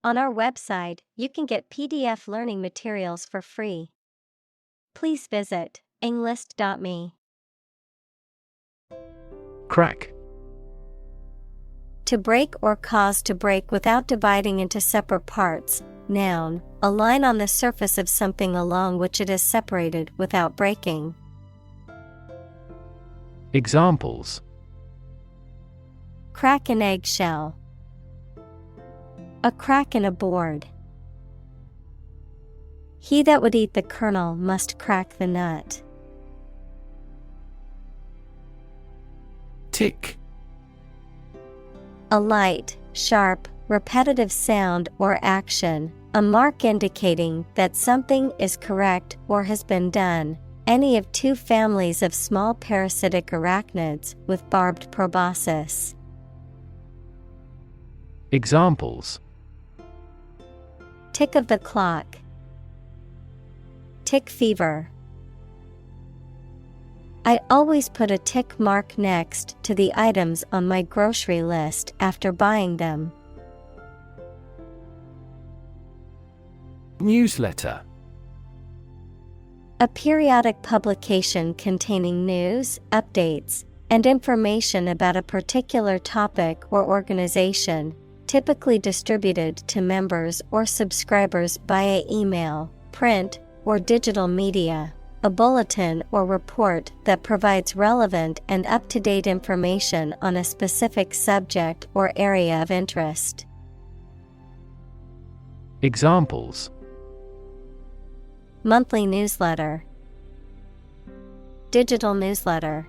On our website, you can get PDF learning materials for free. Please visit englist.me. Crack. To break or cause to break without dividing into separate parts. Noun, a line on the surface of something along which it is separated without breaking. Examples: Crack an eggshell. A crack in a board. He that would eat the kernel must crack the nut. Tick. A light, sharp, repetitive sound or action, a mark indicating that something is correct or has been done. Any of two families of small parasitic arachnids with barbed proboscis. Examples: Tick of the clock. Tick fever. I always put a tick mark next to the items on my grocery list after buying them. Newsletter. A periodic publication containing news, updates, and information about a particular topic or organization, typically distributed to members or subscribers via email, print, or digital media. A bulletin or report that provides relevant and up-to-date information on a specific subject or area of interest. Examples: Monthly newsletter. Digital newsletter.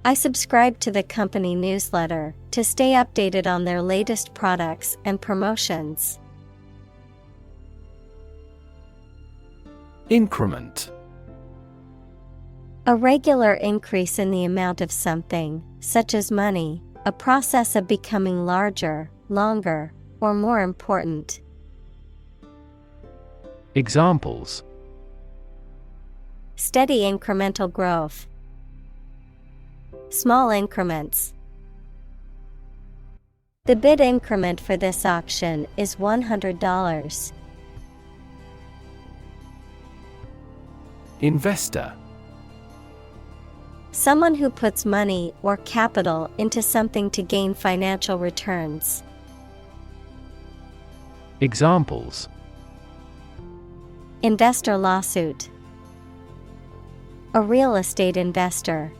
I subscribe to the company newsletter to stay updated on their latest products and promotions. Increment. A regular increase in the amount of something, such as money, a process of becoming larger, longer, or more important. Examples: Steady incremental growth. Small increments. The bid increment for this auction is $100. Investor. Someone who puts money or capital into something to gain financial returns. Examples: Investor lawsuit. A real estate investor.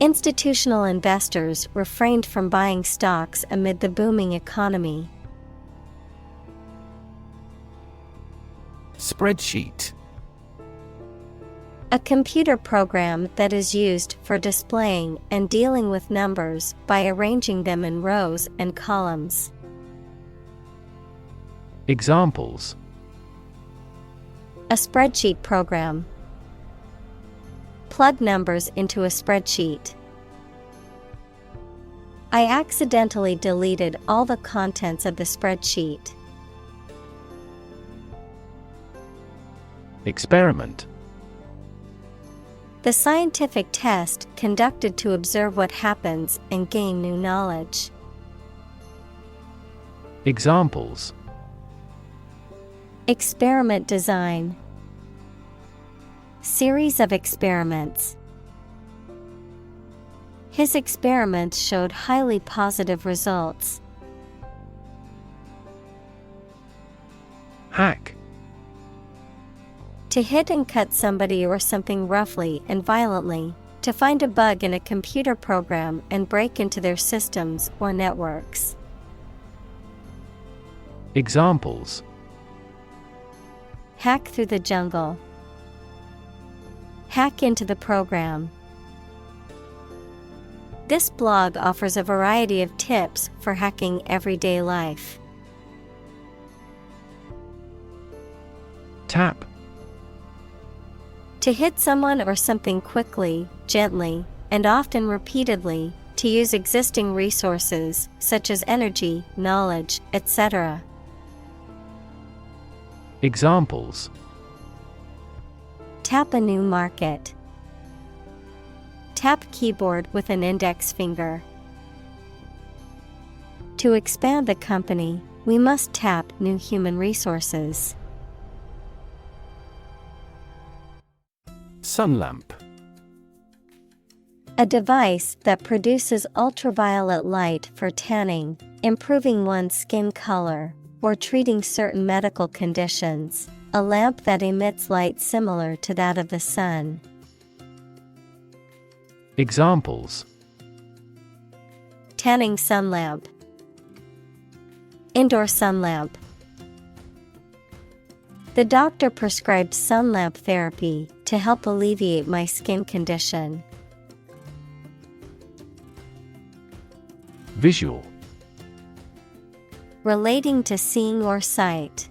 Institutional investors refrained from buying stocks amid the booming economy. Spreadsheet. A computer program that is used for displaying and dealing with numbers by arranging them in rows and columns. Examples: A spreadsheet program. Plug numbers into a spreadsheet. I accidentally deleted all the contents of the spreadsheet. Experiment. The scientific test conducted to observe what happens and gain new knowledge. Examples: Experiment design. Series of experiments. His experiments showed highly positive results. Hack. To hit and cut somebody or something roughly and violently, to find a bug in a computer program and break into their systems or networks. Examples: Hack through the jungle. Hack into the program. This blog offers a variety of tips for hacking everyday life. Tap. To hit someone or something quickly, gently, and often repeatedly, to use existing resources, such as energy, knowledge, etc. Examples: Tap a new market. Tap keyboard with an index finger. To expand the company, we must tap new human resources. Sun lamp. A device that produces ultraviolet light for tanning, improving one's skin color, or treating certain medical conditions. A lamp that emits light similar to that of the sun. Examples: Tanning sun lamp. Indoor sun lamp. The doctor prescribed sun lamp therapy to help alleviate my skin condition. Visual. Relating to seeing or sight.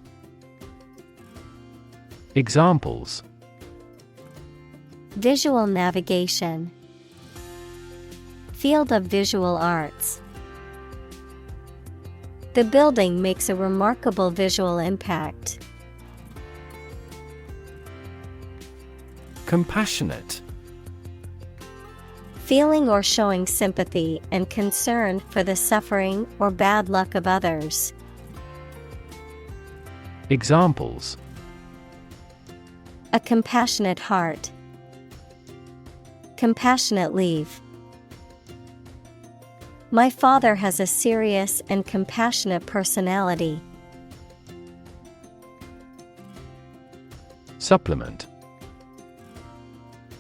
Examples: Visual navigation. Field of visual arts. The building makes a remarkable visual impact. Compassionate. Feeling or showing sympathy and concern for the suffering or bad luck of others. Examples: A compassionate heart. Compassionate leave. My father has a serious and compassionate personality. Supplement.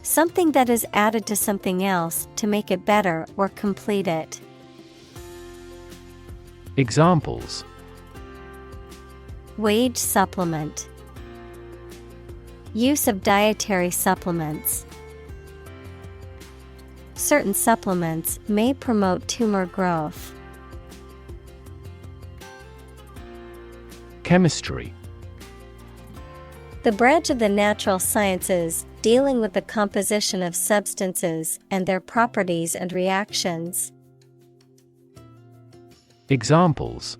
Something that is added to something else to make it better or complete it. Examples: Wage supplement. Use of dietary supplements. Certain supplements may promote tumor growth. Chemistry. The branch of the natural sciences dealing with the composition of substances and their properties and reactions. Examples: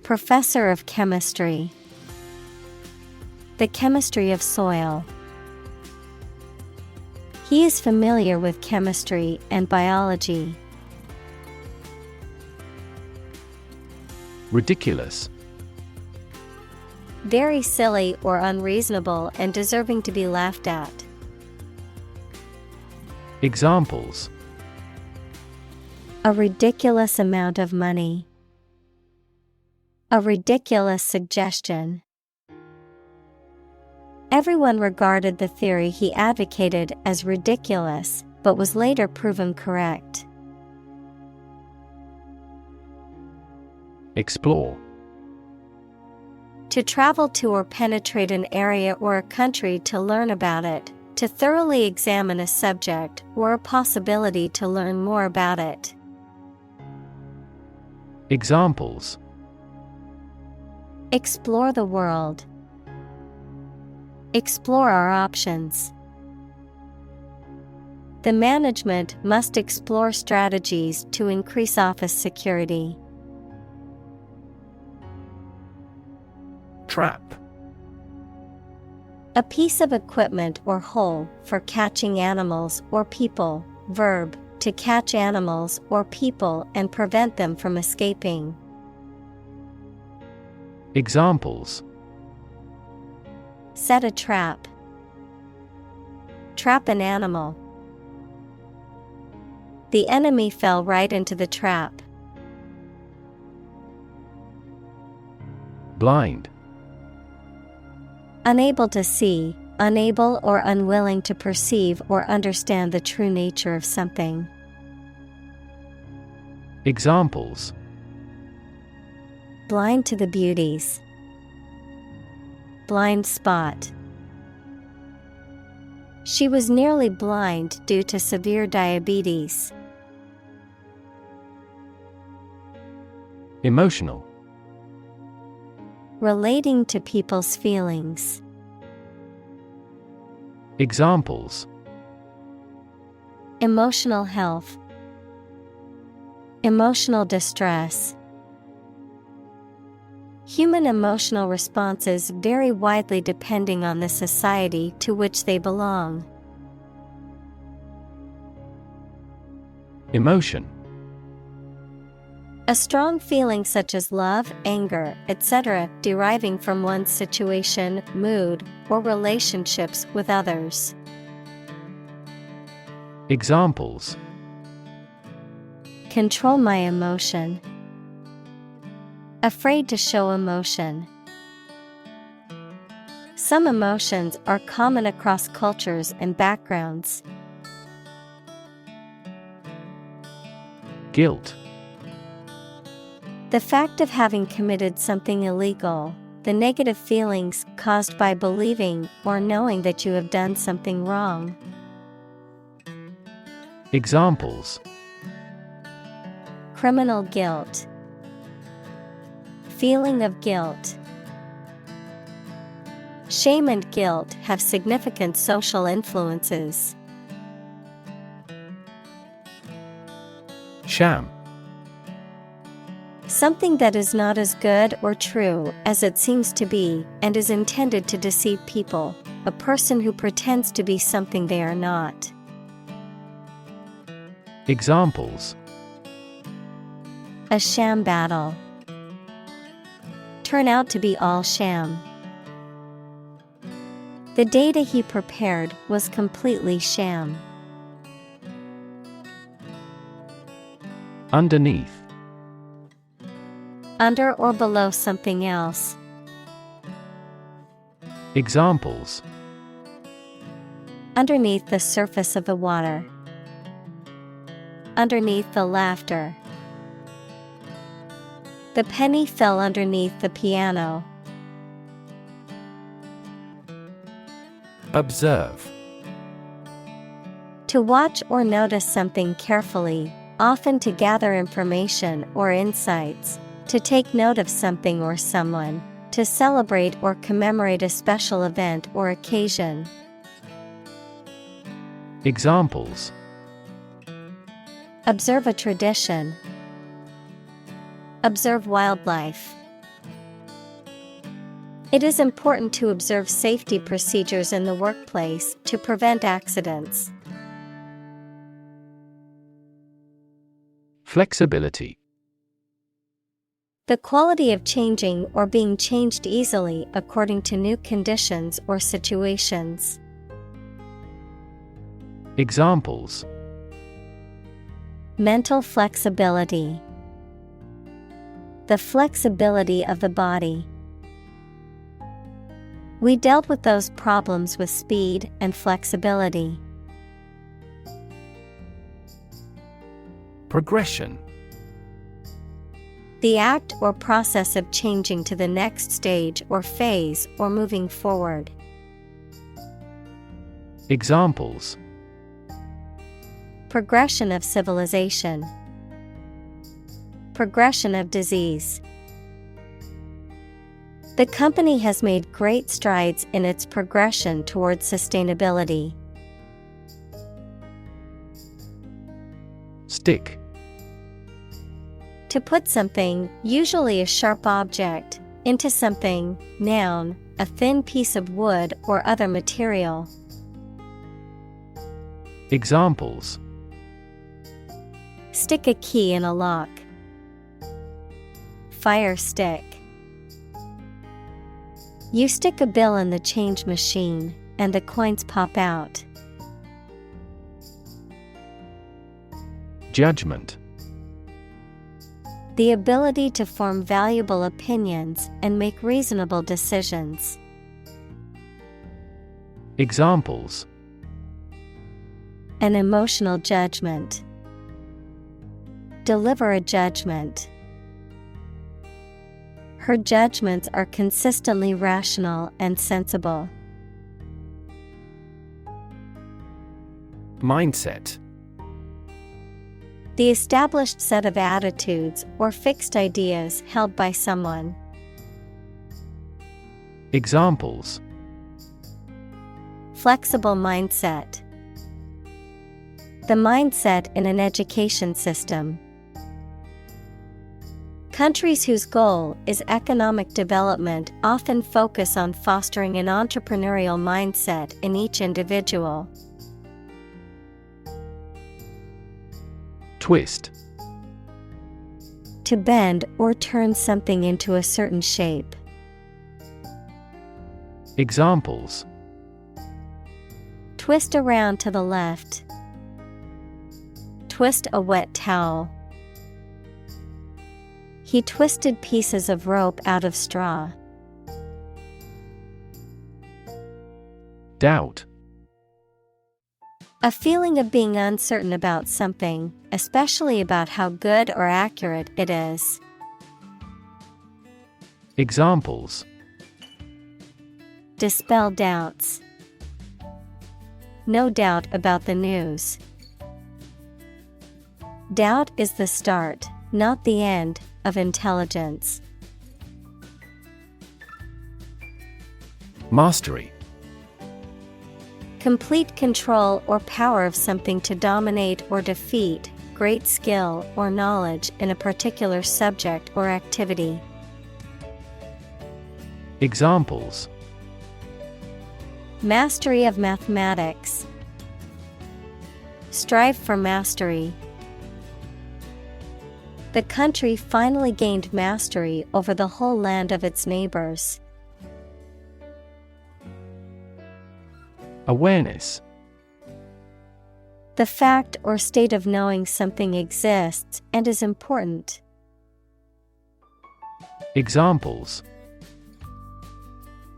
Professor of chemistry. The chemistry of soil. He is familiar with chemistry and biology. Ridiculous. Very silly or unreasonable and deserving to be laughed at. Examples: A ridiculous amount of money. A ridiculous suggestion. Everyone regarded the theory he advocated as ridiculous, but was later proven correct. Explore. To travel to or penetrate an area or a country to learn about it, to thoroughly examine a subject or a possibility to learn more about it. Examples: Explore the world. Explore our options. The management must explore strategies to increase office security. Trap. A piece of equipment or hole for catching animals or people. Verb, to catch animals or people and prevent them from escaping. Examples: Set a trap. Trap an animal. The enemy fell right into the trap. Blind. Unable to see, unable or unwilling to perceive or understand the true nature of something. Examples: Blind to the beauties. Blind spot. She was nearly blind due to severe diabetes. Emotional. Relating to people's feelings. Examples: Emotional health. Emotional distress. Human emotional responses vary widely depending on the society to which they belong. Emotion. A strong feeling such as love, anger, etc., deriving from one's situation, mood, or relationships with others. Examples: Control my emotion. Afraid to show emotion. Some emotions are common across cultures and backgrounds. Guilt. The fact of having committed something illegal, the negative feelings caused by believing or knowing that you have done something wrong. Examples: Criminal guilt. Feeling of guilt. Shame and guilt have significant social influences. Sham. Something that is not as good or true as it seems to be and is intended to deceive people, a person who pretends to be something they are not. Examples: A sham battle. Turn out to be all sham. The data he prepared was completely sham. Underneath. Under or below something else. Examples: Underneath the surface of the water. Underneath the laughter. The penny fell underneath the piano. Observe. To watch or notice something carefully, often to gather information or insights, to take note of something or someone, to celebrate or commemorate a special event or occasion. Examples: Observe a tradition. Observe wildlife. It is important to observe safety procedures in the workplace to prevent accidents. Flexibility. The quality of changing or being changed easily according to new conditions or situations. Examples: Mental flexibility. The flexibility of the body. We dealt with those problems with speed and flexibility. Progression. The act or process of changing to the next stage or phase or moving forward. Examples: Progression of civilization. Progression of disease. The company has made great strides in its progression towards sustainability. Stick. To put something, usually a sharp object, into something, noun, a thin piece of wood or other material. Examples: Stick a key in a lock. Fire stick. You stick a bill in the change machine, and the coins pop out. Judgment. The ability to form valuable opinions and make reasonable decisions. Examples: An emotional judgment. Deliver a judgment. Her judgments are consistently rational and sensible. Mindset. The established set of attitudes or fixed ideas held by someone. Examples: Flexible mindset. The mindset in an education system. Countries whose goal is economic development often focus on fostering an entrepreneurial mindset in each individual. Twist. to bend or turn something into a certain shape. Examples: Twist around to the left. Twist a wet towel. He twisted pieces of rope out of straw. Doubt. A feeling of being uncertain about something, especially about how good or accurate it is. Examples: Dispel doubts. No doubt about the news. Doubt is the start, not the end, of intelligence. Mastery. Complete control or power of something to dominate or defeat, great skill or knowledge in a particular subject or activity. Examples: Mastery of mathematics. Strive for mastery. The country finally gained mastery over the whole land of its neighbors. Awareness. The fact or state of knowing something exists and is important. Examples: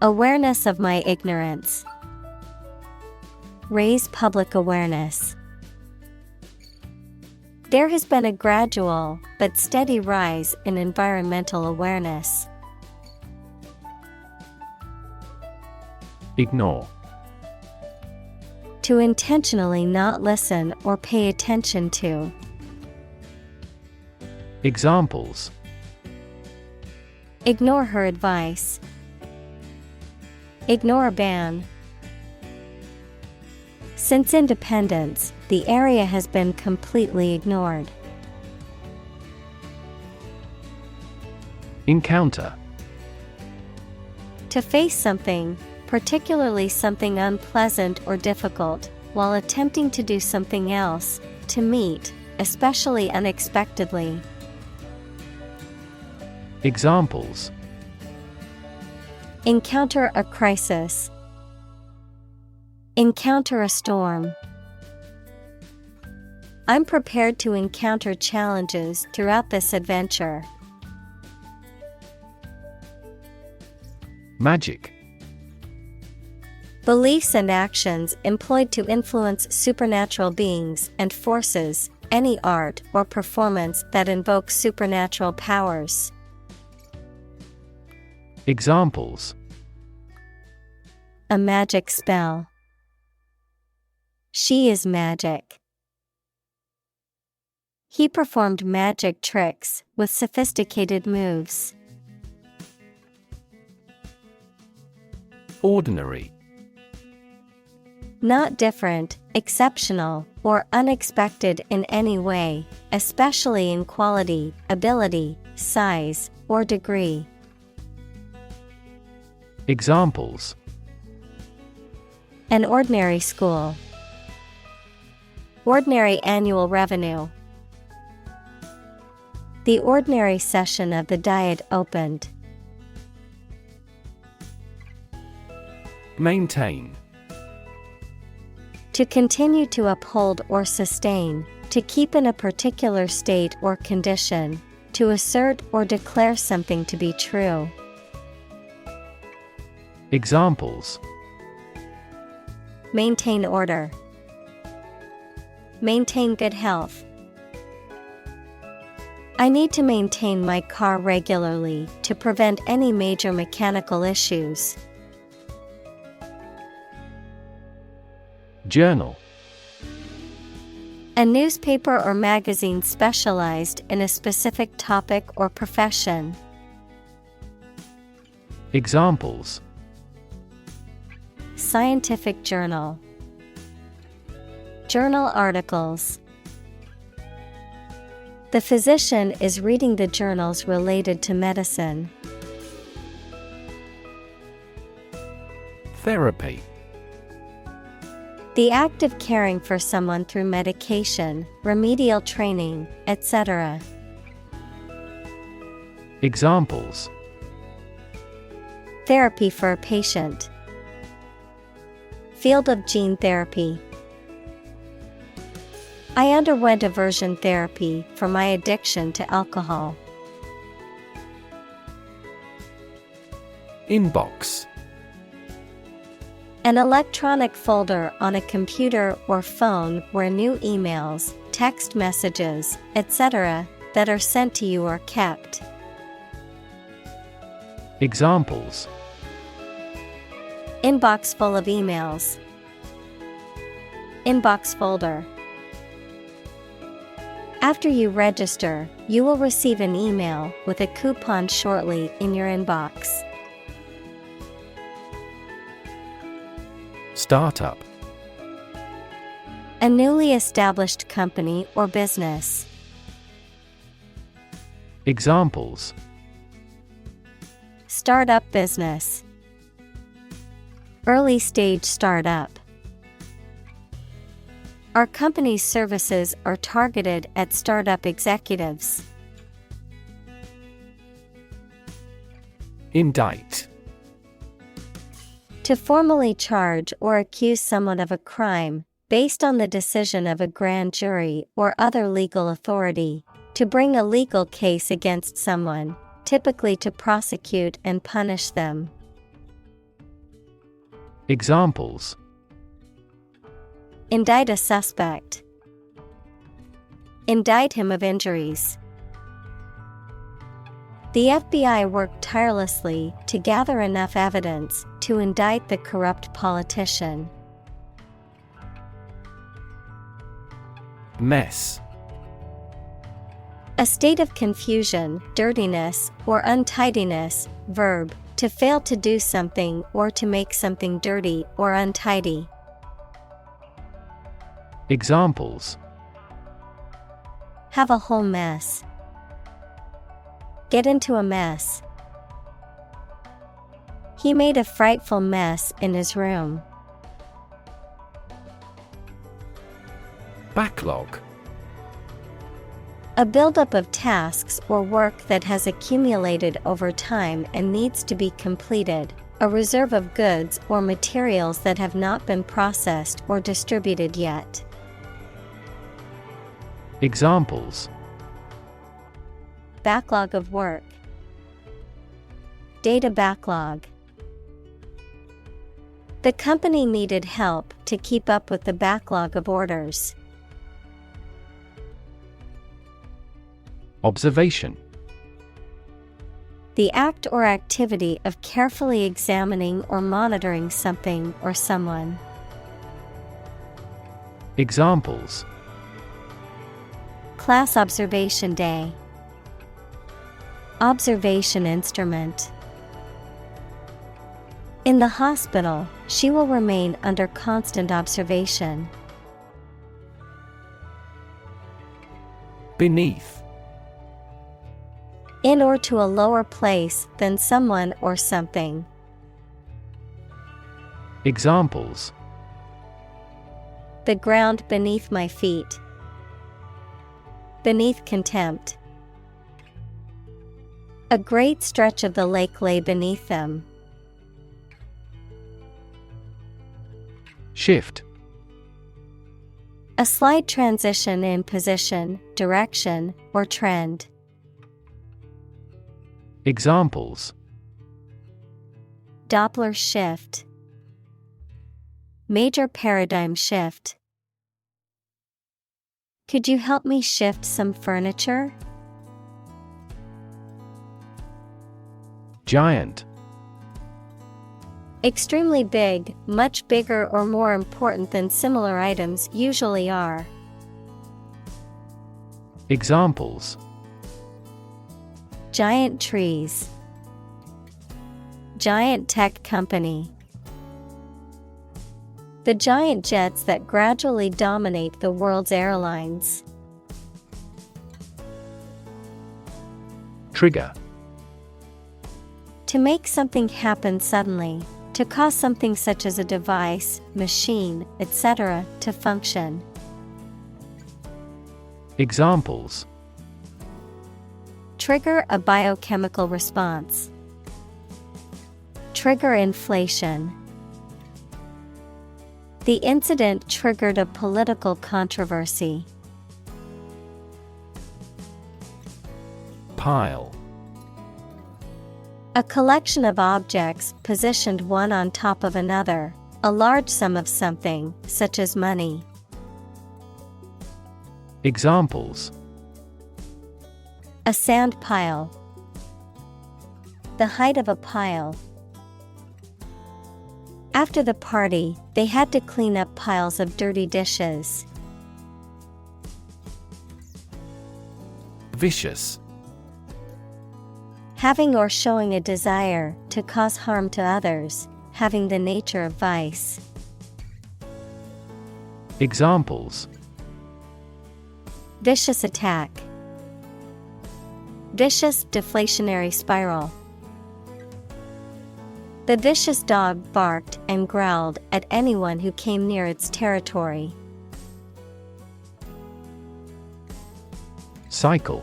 Awareness of my ignorance. Raise public awareness. There has been a gradual but steady rise in environmental awareness. Ignore. To intentionally not listen or pay attention to. Examples: Ignore her advice. Ignore a ban. Since independence, the area has been completely ignored. Encounter. To face something, particularly something unpleasant or difficult, while attempting to do something else, to meet, especially unexpectedly. Examples: Encounter a crisis. Encounter a storm. I'm prepared to encounter challenges throughout this adventure. Magic. Beliefs and actions employed to influence supernatural beings and forces, any art or performance that invokes supernatural powers. Examples: A magic spell. She is magic. He performed magic tricks with sophisticated moves. Ordinary. Not different, exceptional, or unexpected in any way, especially in quality, ability, size, or degree. Examples: An ordinary school. Ordinary annual revenue. The ordinary session of the Diet opened. Maintain. To continue to uphold or sustain, to keep in a particular state or condition, to assert or declare something to be true. Examples: Maintain order. Maintain good health. I need to maintain my car regularly to prevent any major mechanical issues. Journal. A newspaper or magazine specialized in a specific topic or profession. Examples: Scientific journal. Journal articles. The physician is reading the journals related to medicine. Therapy. The act of caring for someone through medication, remedial training, etc. Examples: Therapy for a patient. Field of gene therapy. I underwent aversion therapy for my addiction to alcohol. Inbox: An electronic folder on a computer or phone where new emails, text messages, etc. that are sent to you are kept. Examples: Inbox full of emails. Inbox folder. After you register, you will receive an email with a coupon shortly in your inbox. Startup: A newly established company or business. Examples: Startup business. Early stage startup. Our company's services are targeted at startup executives. Indict: To formally charge or accuse someone of a crime, based on the decision of a grand jury or other legal authority, to bring a legal case against someone, typically to prosecute and punish them. Examples: Indict a suspect. Indict him of injuries. The FBI worked tirelessly to gather enough evidence to indict the corrupt politician. Mess: A state of confusion, dirtiness, or untidiness. Verb, to fail to do something or to make something dirty or untidy. Examples: Have a whole mess. Get into a mess. He made a frightful mess in his room. Backlog: A buildup of tasks or work that has accumulated over time and needs to be completed. A reserve of goods or materials that have not been processed or distributed yet. Examples: Backlog of work. Data backlog. The company needed help to keep up with the backlog of orders. Observation: The act or activity of carefully examining or monitoring something or someone. Examples: Class observation day. Observation instrument. In the hospital, she will remain under constant observation. Beneath: In or to a lower place than someone or something. Examples: The ground beneath my feet. Beneath contempt. A great stretch of the lake lay beneath them. Shift: A slight transition in position, direction, or trend. Examples: Doppler shift. Major paradigm shift. Could you help me shift some furniture? Giant: Extremely big, much bigger or more important than similar items usually are. Examples: Giant trees. Giant tech company. The giant jets that gradually dominate the world's airlines. Trigger: To make something happen suddenly, to cause something such as a device, machine, etc., to function. Examples: Trigger a biochemical response. Trigger inflation. The incident triggered a political controversy. Pile. A collection of objects positioned one on top of another, a large sum of something, such as money. Examples: A sand pile. The height of a pile. After the party, they had to clean up piles of dirty dishes. Vicious. Having or showing a desire to cause harm to others, having the nature of vice. Examples: Vicious attack. Vicious deflationary spiral. The vicious dog barked and growled at anyone who came near its territory. Cycle.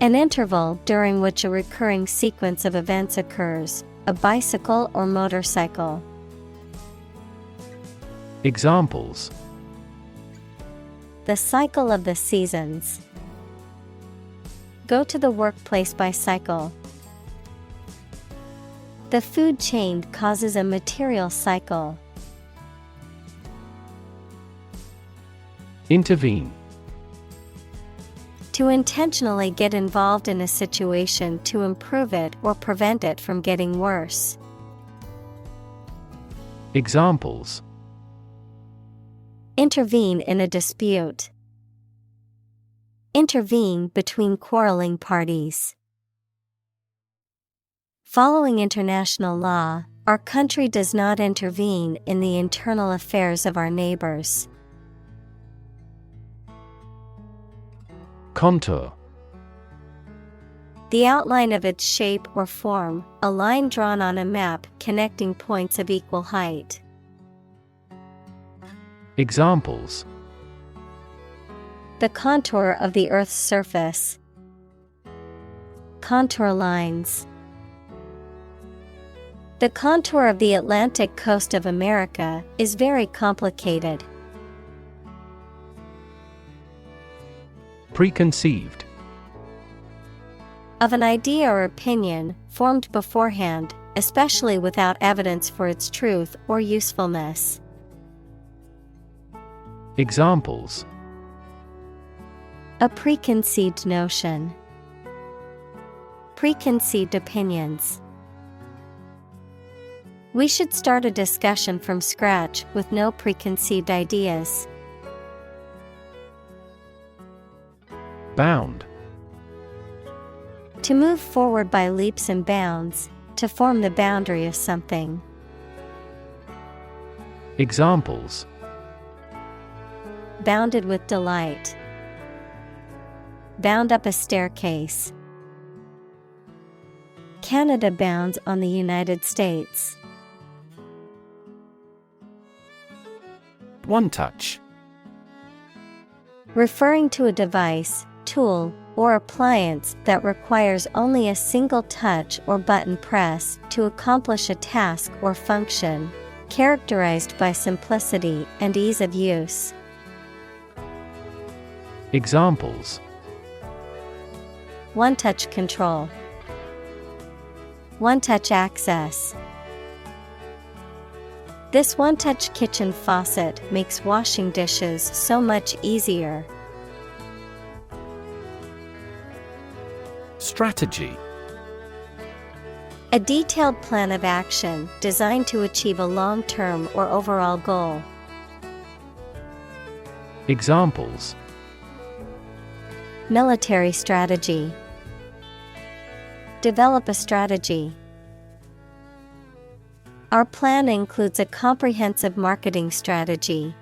An interval during which a recurring sequence of events occurs, a bicycle or motorcycle. Examples: The cycle of the seasons. Go to the workplace by cycle. The food chain causes a material cycle. Intervene. To intentionally get involved in a situation to improve it or prevent it from getting worse. Examples: Intervene in a dispute. Intervene between quarreling parties. Following international law, our country does not intervene in the internal affairs of our neighbors. Contour. The outline of its shape or form, a line drawn on a map connecting points of equal height. Examples: The contour of the Earth's surface. Contour lines. The contour of the Atlantic coast of America is very complicated. Preconceived. Of an idea or opinion, formed beforehand, especially without evidence for its truth or usefulness. Examples: A preconceived notion. Preconceived opinions. We should start a discussion from scratch with no preconceived ideas. Bound. To move forward by leaps and bounds, to form the boundary of something. Examples: Bounded with delight. Bound up a staircase. Canada bounds on the United States. One touch. Referring to a device, tool, or appliance that requires only a single touch or button press to accomplish a task or function, characterized by simplicity and ease of use. Examples: One-touch control. One-touch access. This one-touch kitchen faucet makes washing dishes so much easier. Strategy. A detailed plan of action designed to achieve a long-term or overall goal. Examples: Military strategy. Develop a strategy. Our plan includes a comprehensive marketing strategy.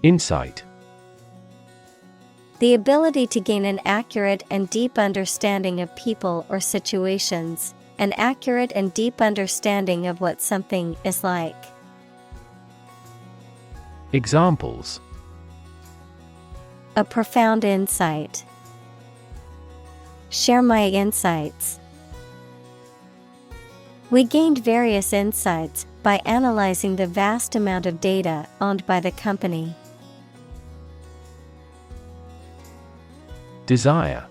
Insight. The ability to gain an accurate and deep understanding of people or situations, an accurate and deep understanding of what something is like. Examples: A profound insight. Share my insights. We gained various insights by analyzing the vast amount of data owned by the company. Desire.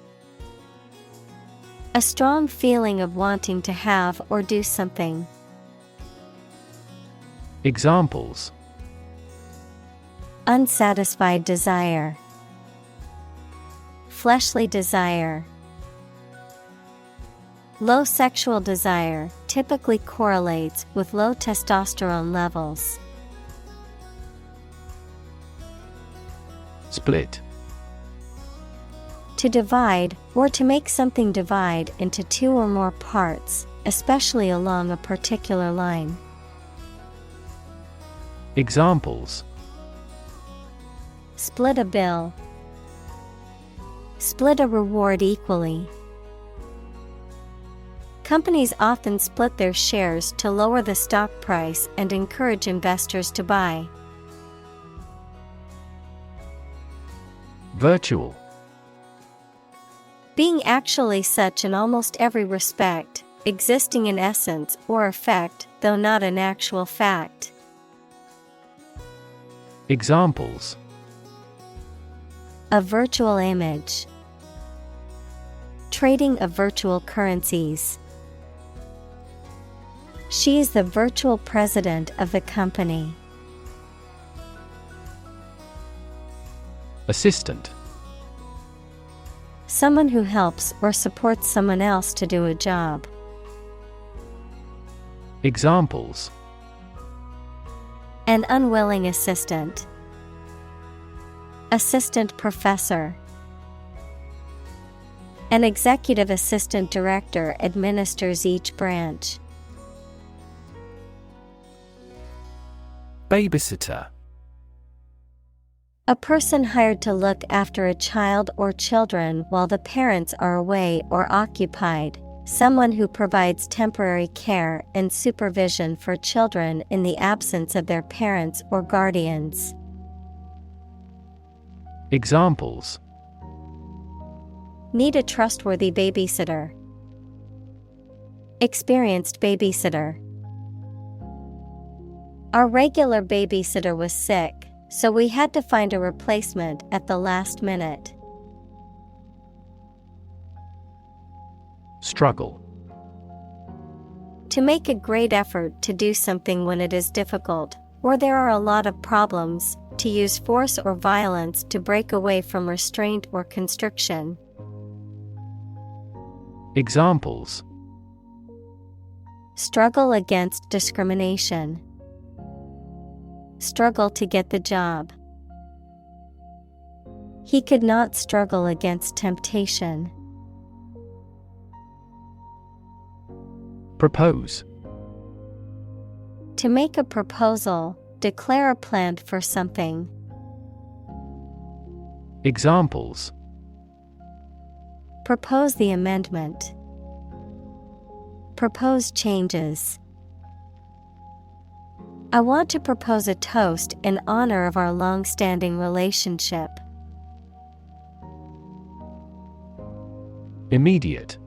A strong feeling of wanting to have or do something. Examples: Unsatisfied desire. Fleshly desire. Low sexual desire typically correlates with low testosterone levels. Split. To divide, or to make something divide into two or more parts, especially along a particular line. Examples: Split a bill. Split a reward equally. Companies often split their shares to lower the stock price and encourage investors to buy. Virtual. Being actually such in almost every respect, existing in essence or effect, though not an actual fact. Examples: A virtual image. Trading of virtual currencies. She is the virtual president of the company. Assistant. Someone who helps or supports someone else to do a job. Examples: An unwilling assistant. Assistant professor. An executive assistant director administers each branch. Babysitter. A person hired to look after a child or children while the parents are away or occupied. Someone who provides temporary care and supervision for children in the absence of their parents or guardians. Examples: Need a trustworthy babysitter. Experienced babysitter. Our regular babysitter was sick, so we had to find a replacement at the last minute. Struggle. To make a great effort to do something when it is difficult, or there are a lot of problems, to use force or violence to break away from restraint or constriction. Examples: Struggle against discrimination. Struggle to get the job. He could not struggle against temptation. Propose. To make a proposal, declare a plan for something. Examples: Propose the amendment. Propose changes. I want to propose a toast in honor of our long-standing relationship. Immediate.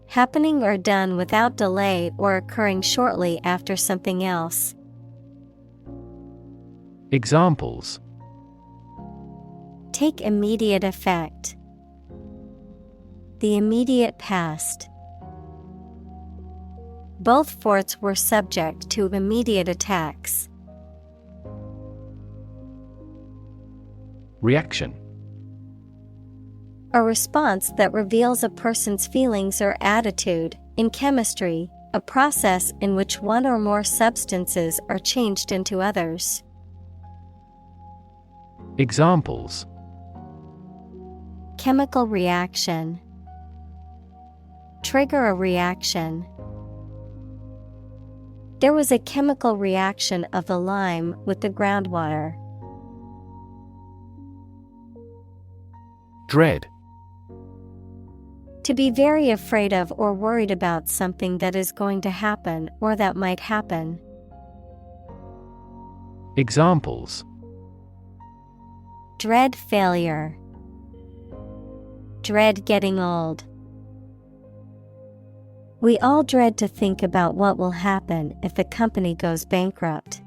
Happening or done without delay or occurring shortly after something else. Examples: Take immediate effect. The immediate past. Both forts were subject to immediate attacks. Reaction. A response that reveals a person's feelings or attitude. In chemistry, a process in which one or more substances are changed into others. Examples: Chemical reaction. Trigger a reaction. There was a chemical reaction of the lime with the groundwater. Dread. To be very afraid of or worried about something that is going to happen or that might happen. Examples: Dread failure. Dread getting old. We all dread to think about what will happen if the company goes bankrupt.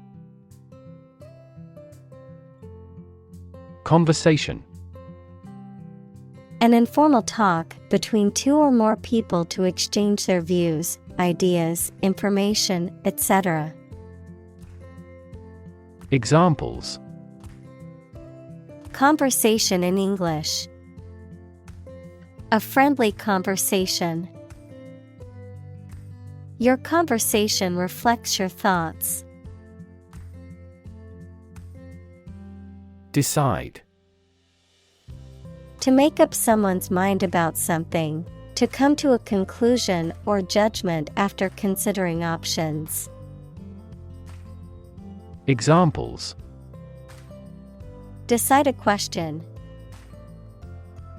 Conversation. An informal talk between two or more people to exchange their views, ideas, information, etc. Examples. Conversation in English. A friendly conversation. Your conversation reflects your thoughts. Decide. To make up someone's mind about something, to come to a conclusion or judgment after considering options. Examples. Decide a question.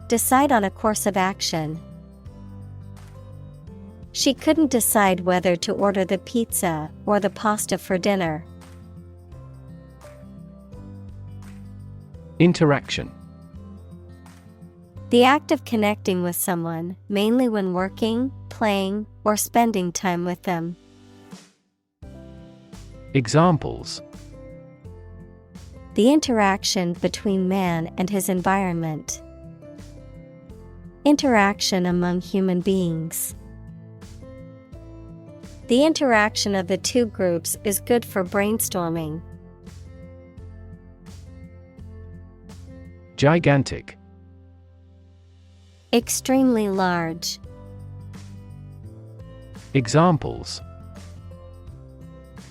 Decide on a course of action. She couldn't decide whether to order the pizza or the pasta for dinner. Interaction. The act of connecting with someone, mainly when working, playing, or spending time with them. Examples. The interaction between man and his environment. Interaction among human beings. The interaction of the two groups is good for brainstorming. Gigantic. Extremely large. Examples.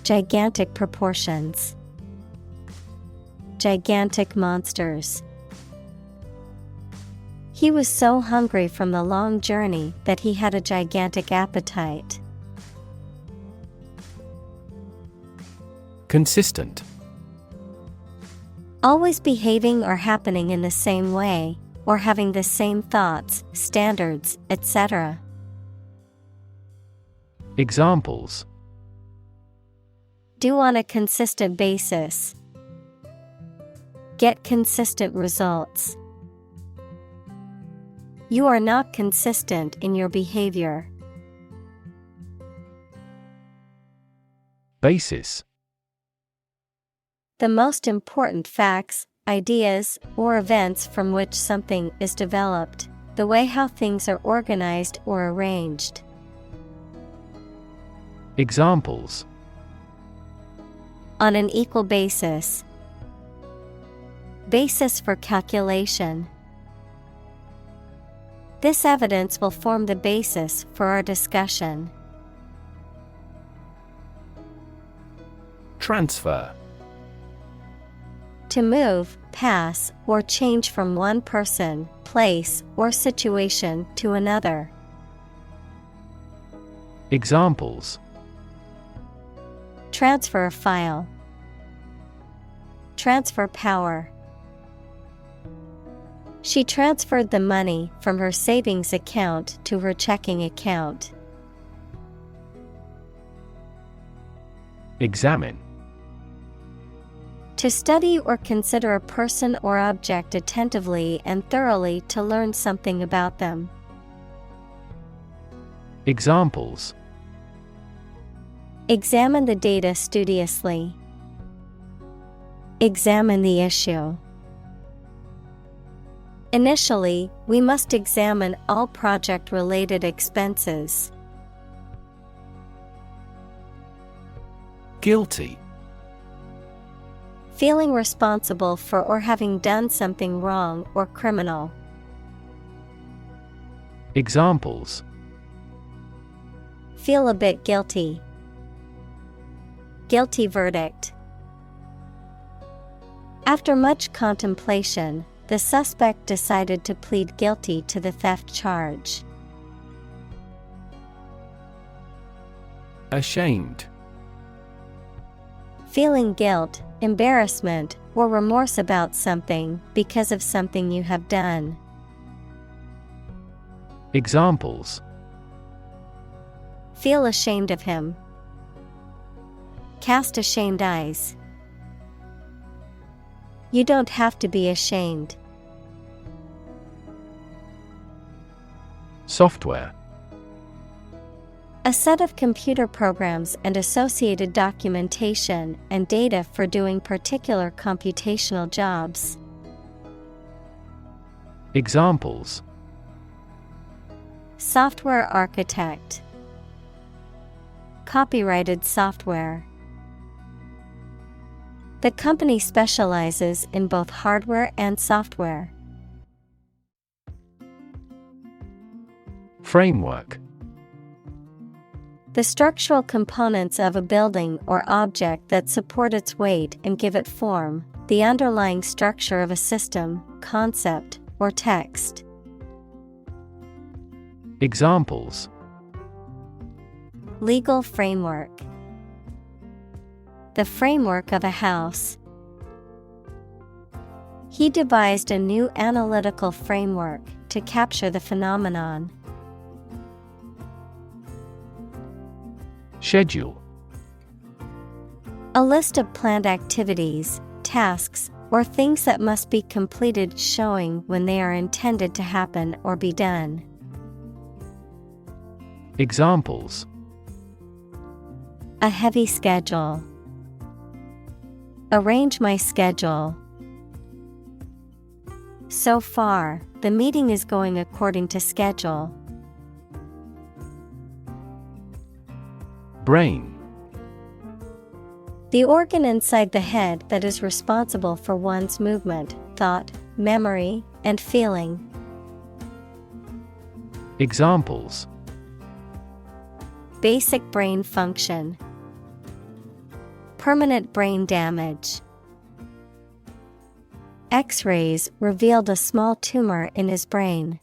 Gigantic proportions. Gigantic monsters. He was so hungry from the long journey that he had a gigantic appetite. Consistent. Always behaving or happening in the same way, or having the same thoughts, standards, etc. Examples. Do on a consistent basis. Get consistent results. You are not consistent in your behavior. Basis. The most important facts, ideas, or events from which something is developed, the way how things are organized or arranged. Examples. On an equal basis. Basis for calculation. This evidence will form the basis for our discussion. Transfer. To move, pass, or change from one person, place, or situation to another. Examples. Transfer a file. Transfer power. She transferred the money from her savings account to her checking account. Examine. To study or consider a person or object attentively and thoroughly to learn something about them. Examples. Examine the data studiously. Examine the issue. Initially, we must examine all project-related expenses. Guilty. Feeling responsible for or having done something wrong or criminal. Examples. Feel a bit guilty. Guilty verdict. After much contemplation, the suspect decided to plead guilty to the theft charge. Ashamed. Feeling guilt, embarrassment, or remorse about something because of something you have done. Examples. Feel ashamed of him. Cast ashamed eyes. You don't have to be ashamed. Software. A set of computer programs and associated documentation and data for doing particular computational jobs. Examples: Software architect. Copyrighted software. The company specializes in both hardware and software. Framework. The structural components of a building or object that support its weight and give it form, the underlying structure of a system, concept, or text. Examples: Legal framework. The framework of a house. He devised a new analytical framework to capture the phenomenon. Schedule. A list of planned activities, tasks, or things that must be completed showing when they are intended to happen or be done. Examples: A heavy schedule. Arrange my schedule. So far, the meeting is going according to schedule. Brain. The organ inside the head that is responsible for one's movement, thought, memory, and feeling. Examples: Basic brain function. Permanent brain damage. X-rays revealed a small tumor in his brain.